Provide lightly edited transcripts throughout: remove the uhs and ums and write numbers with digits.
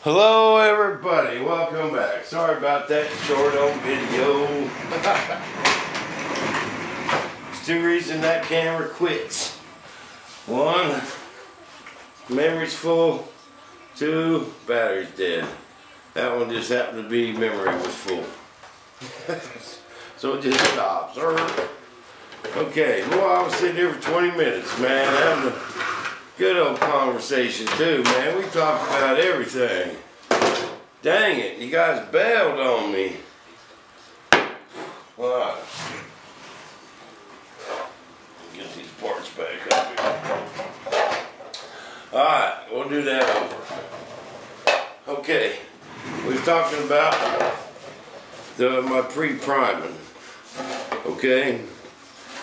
Hello everybody, welcome back. Sorry about that short old video. There's two reasons that camera quits. One, memory's full. Two, battery's dead. That one just happened to be memory was full. So it just stops. Okay, well I was sitting here for 20 minutes, man, having a good old conversation too, man. We talked about everything. Dang it, you guys bailed on me. Alright. Get these parts back up here. Alright, we'll do that over. Okay, we're talking about my pre-priming. Okay?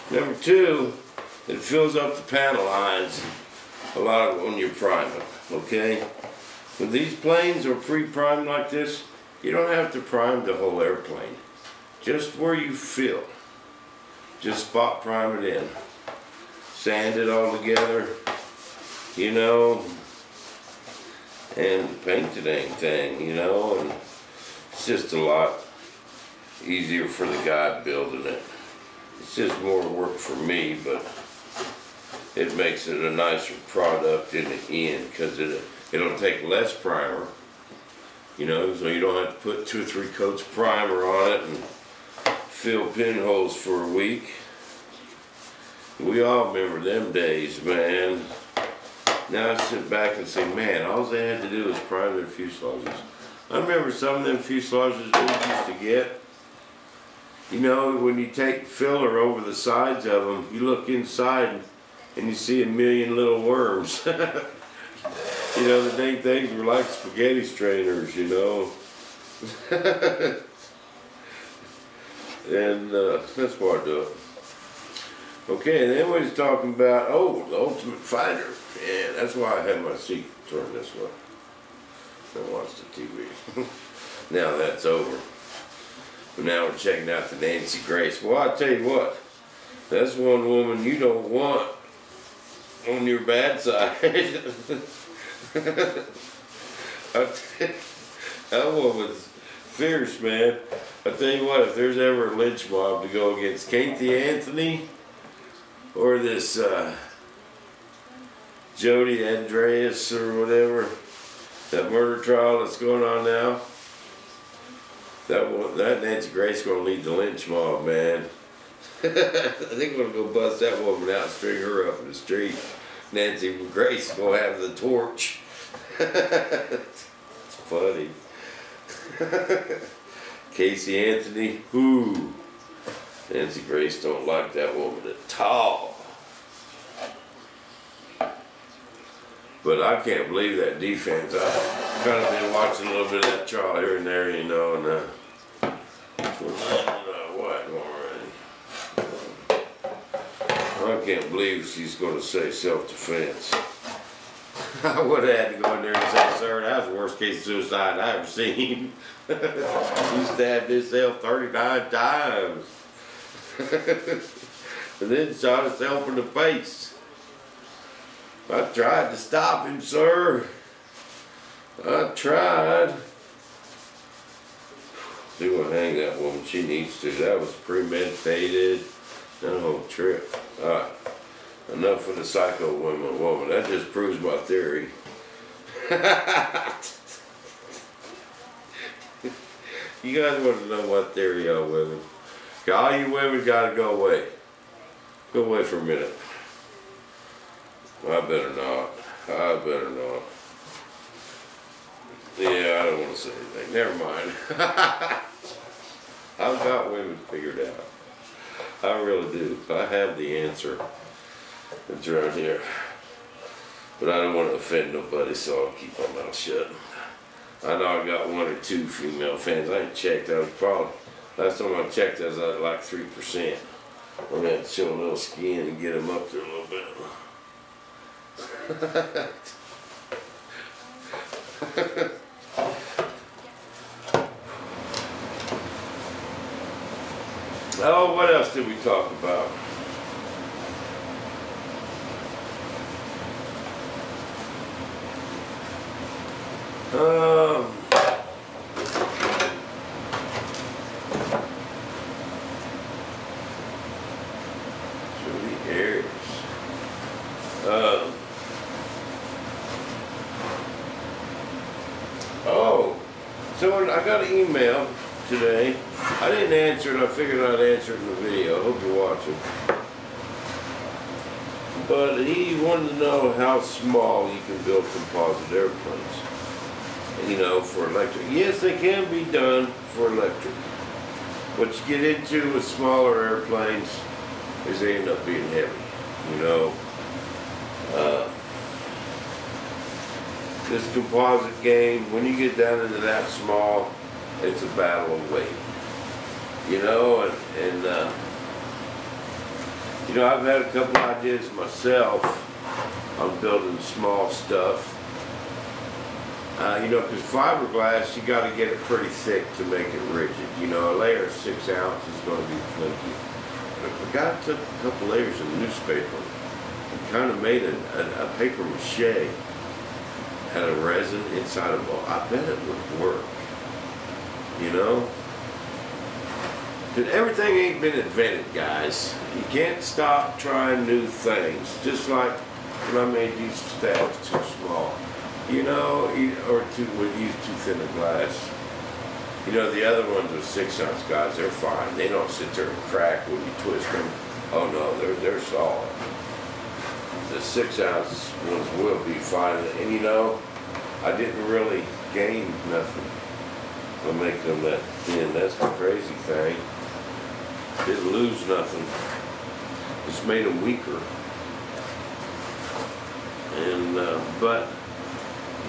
Number two, it fills up the panel lines a lot when you're priming, okay? When these planes are pre-primed like this, you don't have to prime the whole airplane. Just where you feel. Just spot prime it in. Sand it all together, you know, and paint the dang thing, you know, and it's just a lot easier for the guy building it. It's just more work for me, but it makes it a nicer product in the end because it'll take less primer, you know, so you don't have to put 2 or 3 coats of primer on it and fill pinholes for a week. We all remember them days, man. Now I sit back and say, man, all they had to do was prime their fuselages. I remember some of them fuselages we used to get. You know, when you take filler over the sides of them, you look inside and you see a million little worms. You know, the dang things were like spaghetti strainers, you know. And that's why I do it. Okay, and then we was talking about, oh, the ultimate fighter. Yeah, that's why I had my seat turned this way. I watch the TV. Now that's over. But now we're checking out the Nancy Grace. Well, I tell you what, that's one woman you don't want on your bad side. That woman's fierce, man. I tell you what, if there's ever a lynch mob to go against Kathy Anthony or this Jody Andreas or whatever, that murder trial that's going on now, that Nancy Grace is going to lead the lynch mob, man. I think we're going to go bust that woman out and string her up in the street. Nancy Grace is going to have the torch. It's funny. Casey Anthony, ooh. Nancy Grace don't like that woman at all. But I can't believe that defense. I've kind of been watching a little bit of that trial here and there, you know, and what already. I can't believe she's going to say self-defense. I would have had to go in there and say, sir, that was the worst case of suicide I ever seen. He stabbed himself 39 times. And then shot himself in the face. I tried to stop him, sir. I tried. She wouldn't hang that woman. She needs to. That was premeditated. That whole trip. Alright. Enough of the psycho woman. That just proves my theory. You guys want to know my theory on women? All you women gotta go away. Go away for a minute. I better not. I better not. Yeah, I don't want to say anything. Never mind. I've got women figured out. I really do. I have the answer. It's right here. But I don't want to offend nobody, so I'll keep my mouth shut. I know I got 1 or 2 female fans. I ain't checked. I was probably, last time I checked, I was at like 3%. I'm going to have to show a little skin and get them up there a little bit. Oh, what else did we talk about? Aries. Oh, so I got an email today. I didn't answer it. I figured I'd answer it in the video. I hope you're watching. But he wanted to know how small you can build composite airplanes. You know, for electric. Yes, they can be done for electric. What you get into with smaller airplanes is they end up being heavy. You know, this composite game, when you get down into that small, it's a battle of weight. You know, and you know, I've had a couple ideas myself on building small stuff. You know, because fiberglass, you got to get it pretty thick to make it rigid. You know, a layer of 6 ounces is going to be plenty. But if the guy took a couple layers of newspaper and kind of made a paper mache, had a resin inside of it, I bet it would work. You know? Because everything ain't been invented, guys. You can't stop trying new things. Just like when I made these stabs too small. You know, or would use too thin a glass. You know, the other ones with 6 ounce guys, they're fine. They don't sit there and crack when you twist them. Oh no, they're solid. The 6 ounce ones will be fine. And you know, I didn't really gain nothing by making them that thin. That's the crazy thing. Didn't lose nothing. Just made them weaker. And but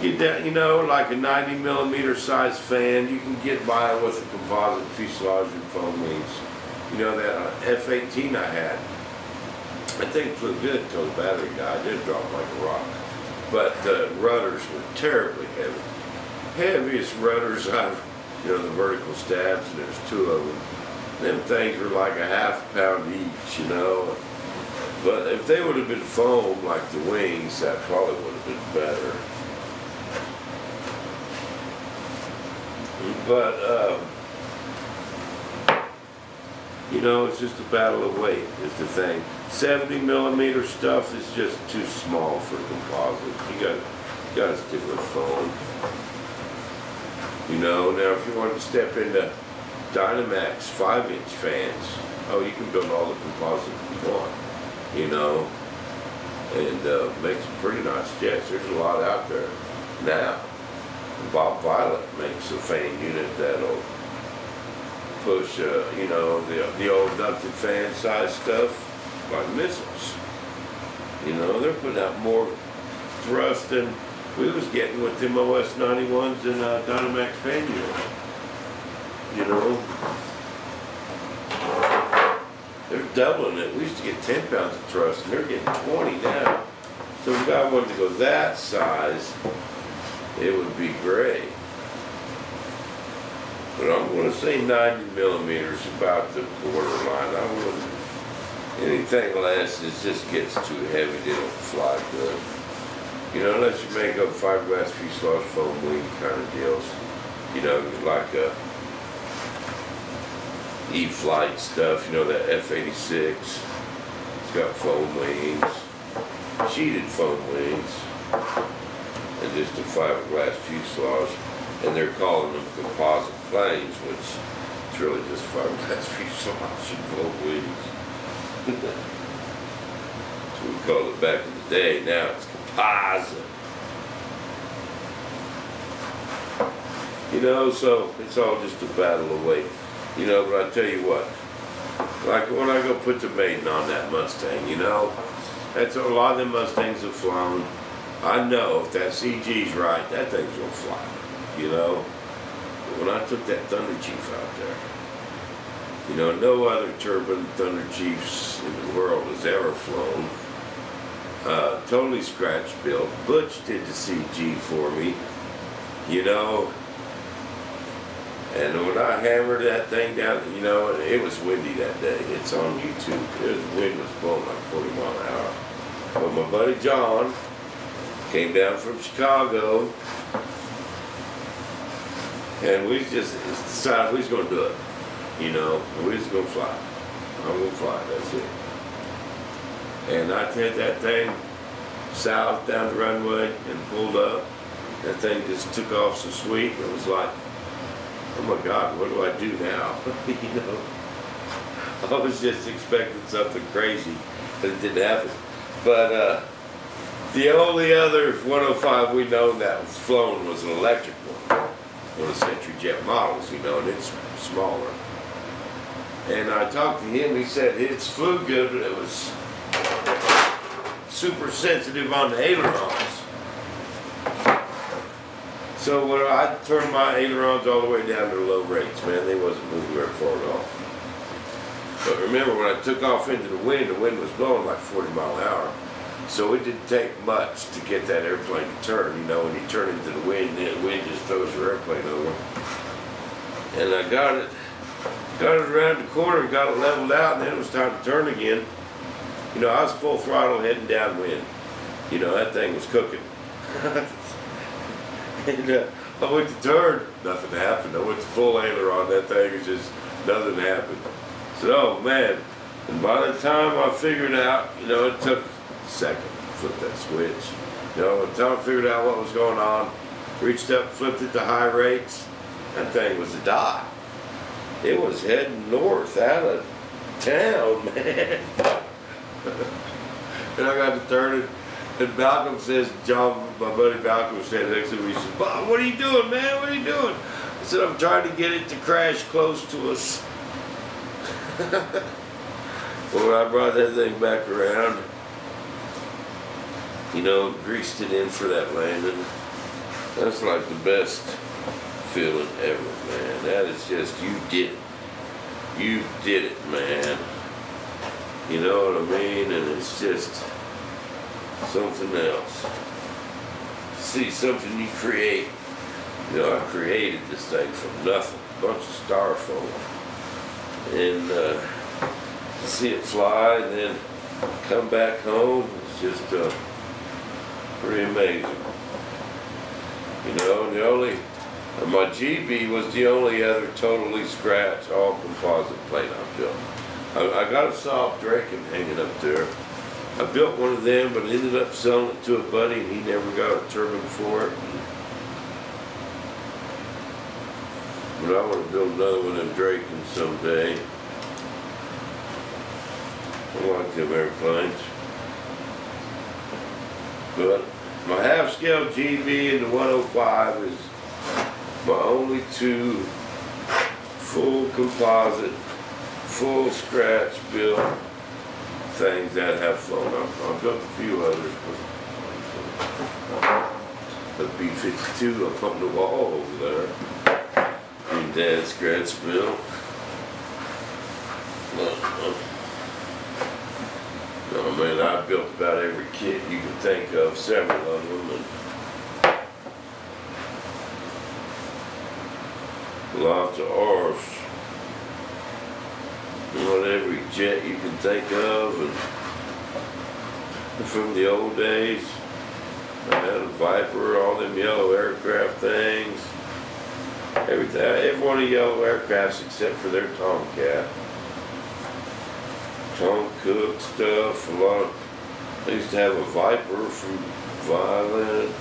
get that, you know, like a 90mm size fan, you can get by with a composite fuselage and foam wings. You know, that F-18 I had, I think it flew good until the battery died. It dropped like a rock. But the rudders were terribly heavy. Heaviest rudders I've, you know, the vertical stabs, and there's 2 of them. Them things were like a ½ pound each, you know. But if they would have been foam like the wings, that probably would have been better. But, you know, it's just a battle of weight is the thing. 70mm stuff is just too small for composites. You got to stick with foam. You know, now if you want to step into Dynamax 5-inch fans, oh, you can build all the composite you want, you know, and make some pretty nice jets. There's a lot out there now. Bob Violet makes a fan unit that'll push, you know, the old ducted fan size stuff like missiles. You know, they're putting out more thrust than we was getting with them OS 91s and Dynamax fan units. You know, they're doubling it. We used to get 10 pounds of thrust, and they're getting 20 now. So if a guy wanted to go that size, it would be great. But I'm going to say 90mm is about the borderline. I wouldn't. Anything less, it just gets too heavy. They don't fly good. You know, unless you make up fiberglass fuselage foam wing kind of deals. You know, like E-Flight stuff. You know, that F-86. It's got foam wings, sheeted foam wings, and just a fiberglass fuselage. And they're calling them composite planes, which is really just fiberglass fuselage and foam wings. So we called it back in the day. Now it's composite. You know, so it's all just a battle of weight. You know, but I tell you what, like when I go put the Maiden on that Mustang, you know, that's a lot of them Mustangs have flown. I know if that CG's right, that thing's gonna fly. You know, but when I took that Thunder Chief out there, you know, no other turbine Thunder Chiefs in the world has ever flown. Totally scratch built. Butch did the CG for me, you know. And when I hammered that thing down, you know, it was windy that day. It's on YouTube. The wind was blowing like 40 miles an hour. But my buddy John came down from Chicago, And we just decided we was going to do it. You know, we was going to fly. I'm going to fly, that's it. And I hit that thing south down the runway and pulled up. That thing just took off so sweet. It was like, oh my God, what do I do now? You know, I was just expecting something crazy, but it didn't happen. But the only other 105 we know that was flown was an electric one, one of the Century Jet models, you know, and it's smaller. And I talked to him, he said it's flew good, but it was super sensitive on the ailerons. So when I turned my ailerons all the way down to low rates, man, they wasn't moving very far at all. But remember, when I took off into the wind was blowing like 40 miles an hour. So it didn't take much to get that airplane to turn, you know, when you turn into the wind just throws your airplane over. And I got it around the corner and got it leveled out, and then it was time to turn again. You know, I was full throttle heading downwind. You know, that thing was cooking. And I went to turn, nothing happened. I went to full aileron, that thing was just, nothing happened. I said, oh man. And by the time I figured out, you know, it took a second to flip that switch. You know, by the time I figured out what was going on, reached up, flipped it to high rates, that thing was a dot. It was heading north out of town, man. And I got to turn it. And Malcolm says, John, my buddy Malcolm was standing next to me, he says, Bob, what are you doing, man? What are you doing? I said, I'm trying to get it to crash close to us. Well, I brought that thing back around, you know, greased it in for that landing. That's like the best feeling ever, man. That is just, you did it. You did it, man. You know what I mean? And it's just something else. See, something you create. You know, I created this thing from nothing. A bunch of styrofoam. And to see it fly and then come back home, it's just pretty amazing. You know, and the only, my GB was the only other totally scratch, all composite plane I built. I got a soft Draken hanging up there. I built one of them, but ended up selling it to a buddy, and he never got a turbine for it. But I want to build another one of them Drakens someday. I like them airplanes. But my half-scale GB and the 105 is my only two full composite, full scratch built things that have flown. I've built a few others, but the B-52 up on the wall over there. And Dad's scratch built. No, man, I built about every kit you can think of, several of them, and lots of R's. You know, every jet you can think of, and from the old days, I had a Viper, all them yellow aircraft things, everything, every one of the yellow aircrafts except for their Tomcat. Tom Cook stuff, a lot of, I used to have a Viper from Violent,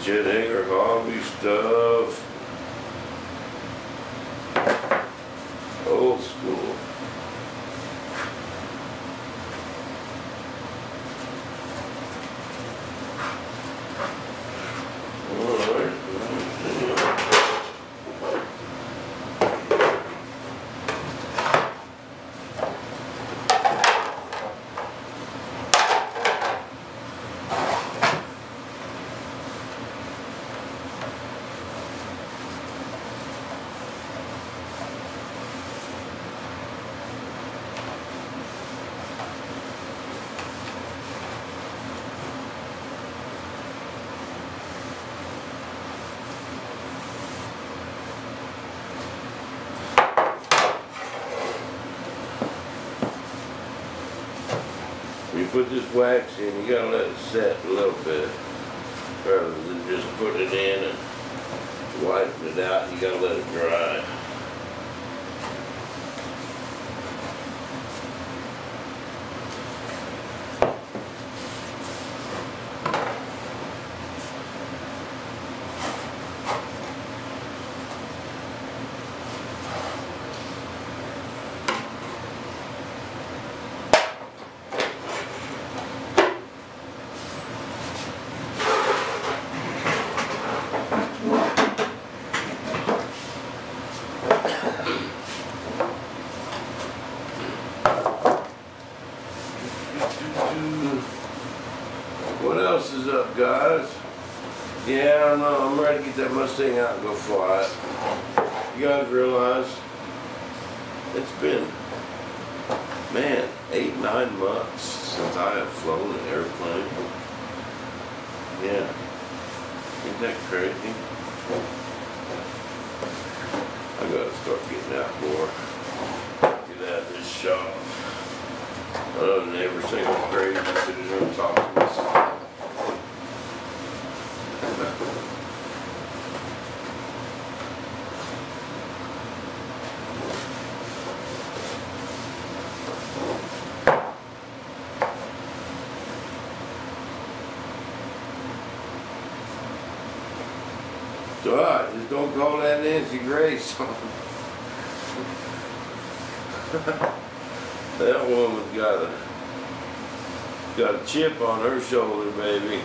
Jet Hanger Hobby stuff, old school. You put this wax in, you gotta let it set a little bit rather than just put it in and wiping it out, you gotta let it dry. What else is up, guys? Yeah, I know, I'm ready to get that Mustang out and go fly it. You guys realize it's been, man, 8-9 months since I have flown an airplane. Yeah, ain't that crazy? I gotta start getting out more. Get out of this shop. Other than every single crazy sitting there and talking to myself. It's alright, just don't call that Nancy Grace. That woman's got a chip on her shoulder, baby.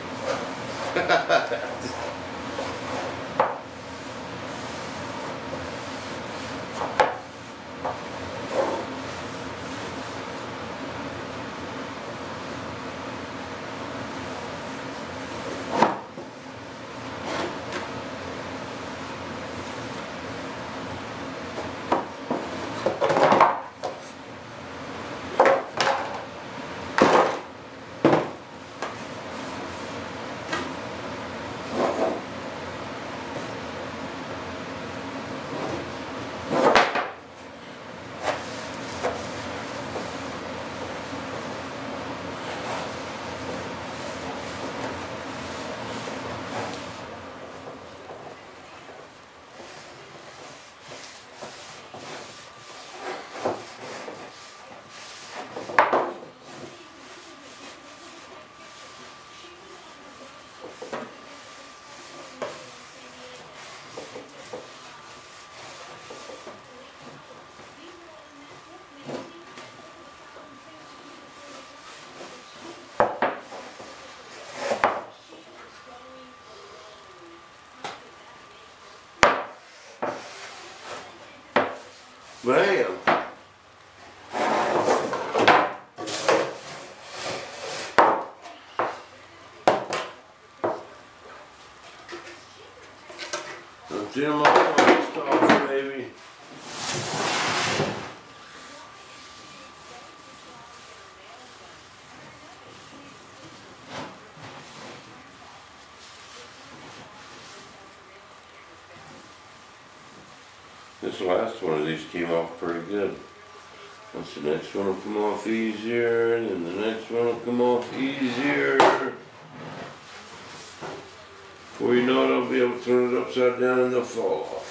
Bam! Don't you know my off, baby? This last one of these came off pretty good. Once the next one will come off easier, and then the next one will come off easier. Before you know it, I'll be able to turn it upside down and they'll fall off.